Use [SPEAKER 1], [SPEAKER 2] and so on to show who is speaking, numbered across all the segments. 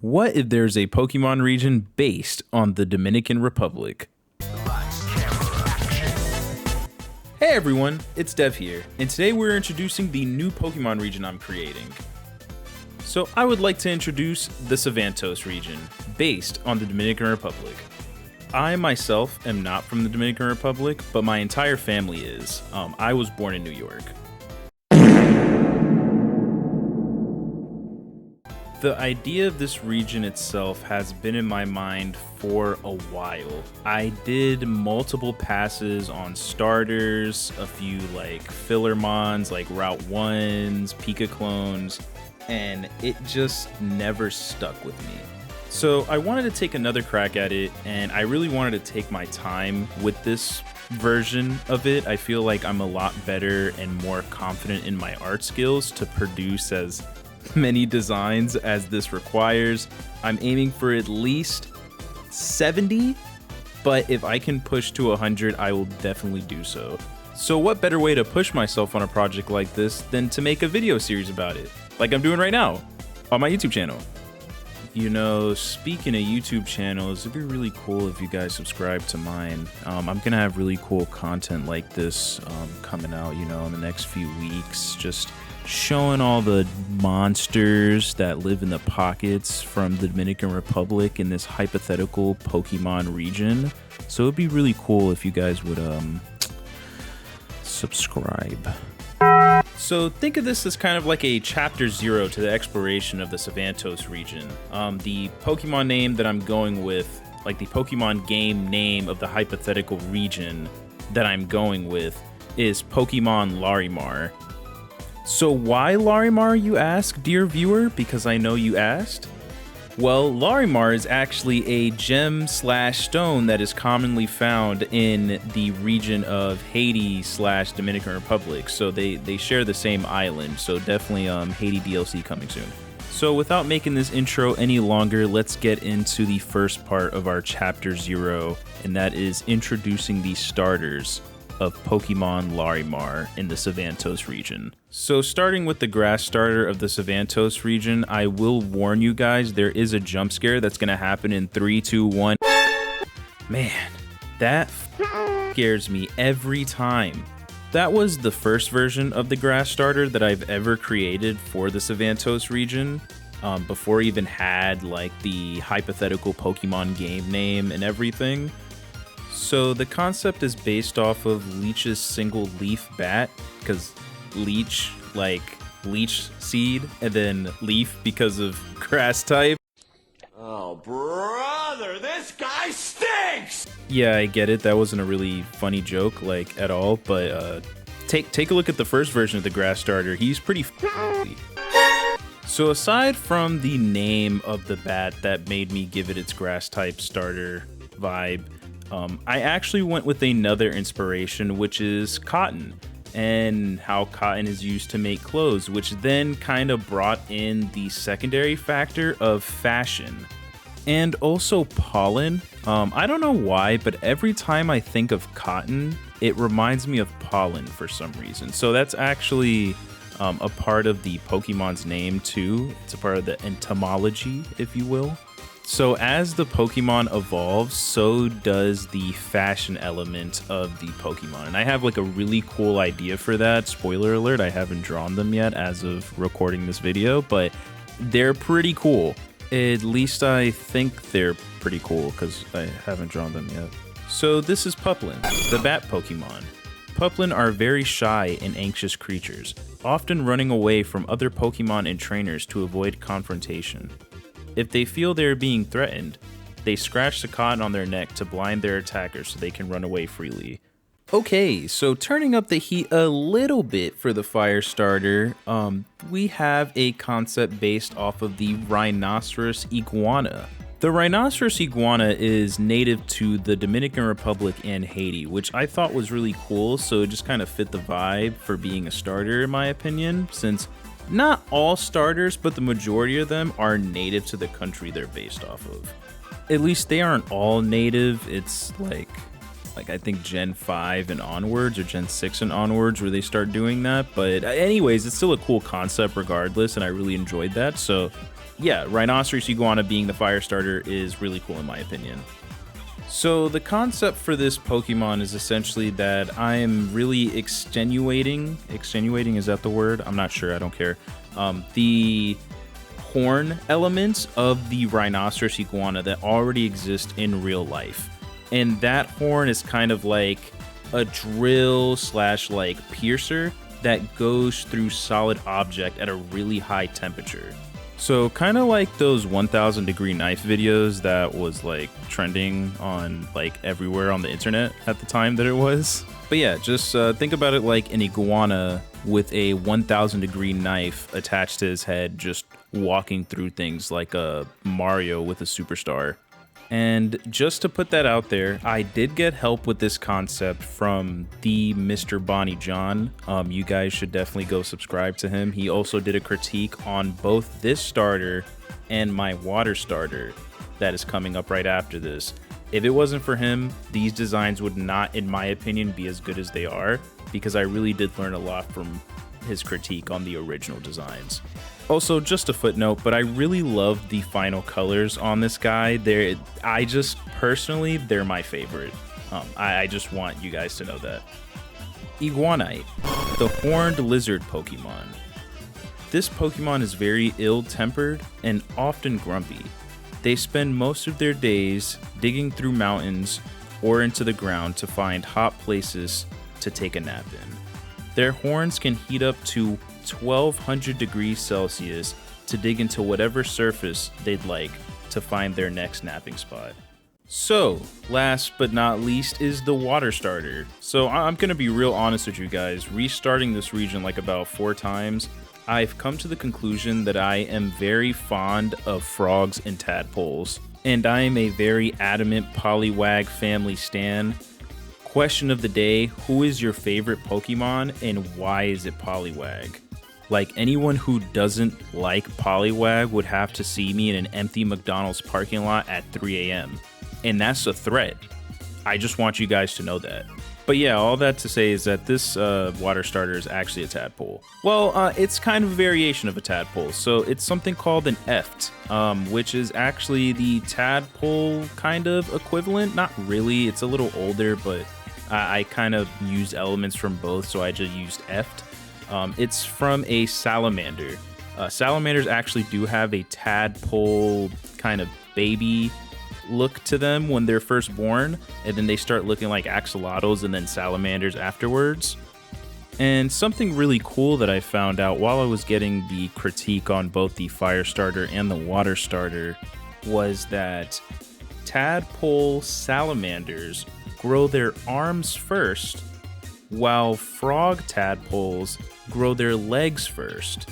[SPEAKER 1] What if there's a Pokemon region based on the Dominican Republic? Hey everyone, it's Dev here, and today we're introducing the new Pokemon region I'm creating. So I would like to introduce the Savantos region, based on the Dominican Republic. I myself am not from the Dominican Republic, but my entire family is. I was born in New York. The idea of this region itself has been in my mind for a while. I did multiple passes on starters, a few like filler mons like Route 1s, Pika clones, and it just never stuck with me. So I wanted to take another crack at it, and I really wanted to take my time with this version of it. I feel like I'm a lot better and more confident in my art skills to produce as many designs as this requires. I'm aiming for at least 70, but if I can push to 100, I will definitely do so. So what better way to push myself on a project like this than to make a video series about it, like I'm doing right now on my YouTube channel. You know, speaking of YouTube channels, it'd be really cool if you guys subscribe to mine. I'm gonna have really cool content like this coming out, you know, in the next few weeks, just showing all the monsters that live in the pockets from the Dominican Republic in this hypothetical Pokemon region. So it'd be really cool if you guys would subscribe. So think of this as kind of like a chapter 0 to the exploration of the Savantos region. The Pokemon name that I'm going with, like the Pokemon game name of the hypothetical region that I'm going with, is Pokemon Larimar. So why Larimar, you ask, dear viewer? Because I know you asked. Well, Larimar is actually a gem/stone that is commonly found in the region of Haiti/Dominican Republic. So they share the same island. So definitely Haiti DLC coming soon. So without making this intro any longer, let's get into the first part of our chapter 0, and that is introducing the starters of Pokemon Larimar in the Savantos region. So starting with the grass starter of the Savantos region, I will warn you guys, there is a jump scare that's gonna happen in 3, 2, 1. Man, that scares me every time. That was the first version of the grass starter that I've ever created for the Savantos region, before I even had like the hypothetical Pokemon game name and everything. So the concept is based off of Leech's single leaf bat, because Leech, like leech seed, and then leaf because of grass type.
[SPEAKER 2] Oh, brother, this guy stinks!
[SPEAKER 1] Yeah, I get it. That wasn't a really funny joke, like, at all, but take a look at the first version of the grass starter. He's pretty So aside from the name of the bat that made me give it its grass type starter vibe, I actually went with another inspiration, which is cotton, and how cotton is used to make clothes, which then kind of brought in the secondary factor of fashion and also pollen. I don't know why, but every time I think of cotton, it reminds me of pollen for some reason. So that's actually a part of the Pokemon's name too. It's a part of the entomology, if you will. So as the Pokemon evolves, so does the fashion element of the Pokemon. And I have like a really cool idea for that. Spoiler alert, I haven't drawn them yet as of recording this video, but they're pretty cool. At least I think they're pretty cool because I haven't drawn them yet. So this is Puplin, the bat Pokemon. Puplin are very shy and anxious creatures, often running away from other Pokemon and trainers to avoid confrontation. If they feel they are being threatened, they scratch the cotton on their neck to blind their attackers so they can run away freely. Okay, so turning up the heat a little bit for the fire starter, we have a concept based off of the rhinoceros iguana. The rhinoceros iguana is native to the Dominican Republic and Haiti, which I thought was really cool, so it just kind of fit the vibe for being a starter in my opinion, since not all starters, but the majority of them are native to the country they're based off of. At least they aren't all native. It's like I think Gen 5 and onwards, or Gen 6 and onwards, where they start doing that. But anyways, it's still a cool concept regardless, and I really enjoyed that. So yeah, Rhinoceros Iguana being the fire starter is really cool in my opinion. So the concept for this Pokemon is essentially that I am really extenuating, is that the word? I'm not sure, I don't care. The horn elements of the Rhinoceros Iguana that already exist in real life. And that horn is kind of like a drill / like piercer that goes through solid object at a really high temperature. So kind of like those 1000 degree knife videos that was like trending on like everywhere on the internet at the time that it was. But yeah, just think about it like an iguana with a 1000 degree knife attached to his head, just walking through things like a Mario with a superstar. And just to put that out there, I did get help with this concept from the Mr. Bonnie John. You guys should definitely go subscribe to him. He also did a critique on both this starter and my water starter that is coming up right after this. If it wasn't for him, these designs would not, in my opinion, be as good as they are, because I really did learn a lot from his critique on the original designs. Also, just a footnote, but I really love the final colors on this guy. They're my favorite. I just want you guys to know that. Iguanite, the horned lizard Pokemon. This Pokemon is very ill-tempered and often grumpy. They spend most of their days digging through mountains or into the ground to find hot places to take a nap in. Their horns can heat up to 1200 degrees Celsius to dig into whatever surface they'd like to find their next napping spot. So, last but not least is the water starter. So I'm gonna be real honest with you guys, restarting this region like about 4 times, I've come to the conclusion that I am very fond of frogs and tadpoles, and I am a very adamant Poliwag family stan. Question of the day, who is your favorite Pokemon and why is it Poliwag? Like, anyone who doesn't like Poliwag would have to see me in an empty McDonald's parking lot at 3 a.m. And that's a threat. I just want you guys to know that. But yeah, all that to say is that this water starter is actually a tadpole. Well, it's kind of a variation of a tadpole. So it's something called an Eft, which is actually the tadpole kind of equivalent. Not really, it's a little older, but I kind of used elements from both, so I just used Eft. It's from a salamander. Salamanders actually do have a tadpole kind of baby look to them when they're first born, and then they start looking like axolotls and then salamanders afterwards. And something really cool that I found out while I was getting the critique on both the fire starter and the water starter was that tadpole salamanders grow their arms first, while frog tadpoles grow their legs first.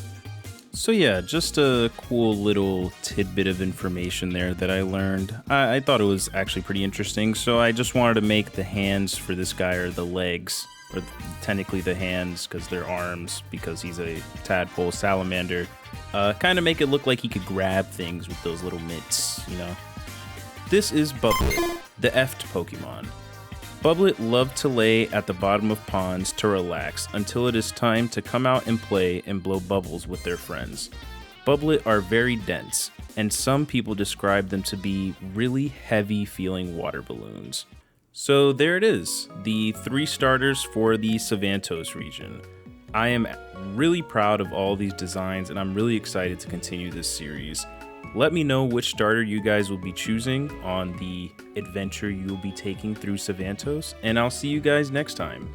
[SPEAKER 1] So yeah, just a cool little tidbit of information there that I learned. I thought it was actually pretty interesting, so I just wanted to make the hands for this guy, or the legs, or technically the hands because they're arms, because he's a tadpole salamander, kind of make it look like he could grab things with those little mitts, you know? This is Bublet, the Eft Pokemon. Bublet love to lay at the bottom of ponds to relax until it is time to come out and play and blow bubbles with their friends. Bublet are very dense, and some people describe them to be really heavy feeling water balloons. So there it is, the 3 starters for the Savantos region. I am really proud of all these designs, and I'm really excited to continue this series. Let me know which starter you guys will be choosing on the adventure you will be taking through Savantos, and I'll see you guys next time.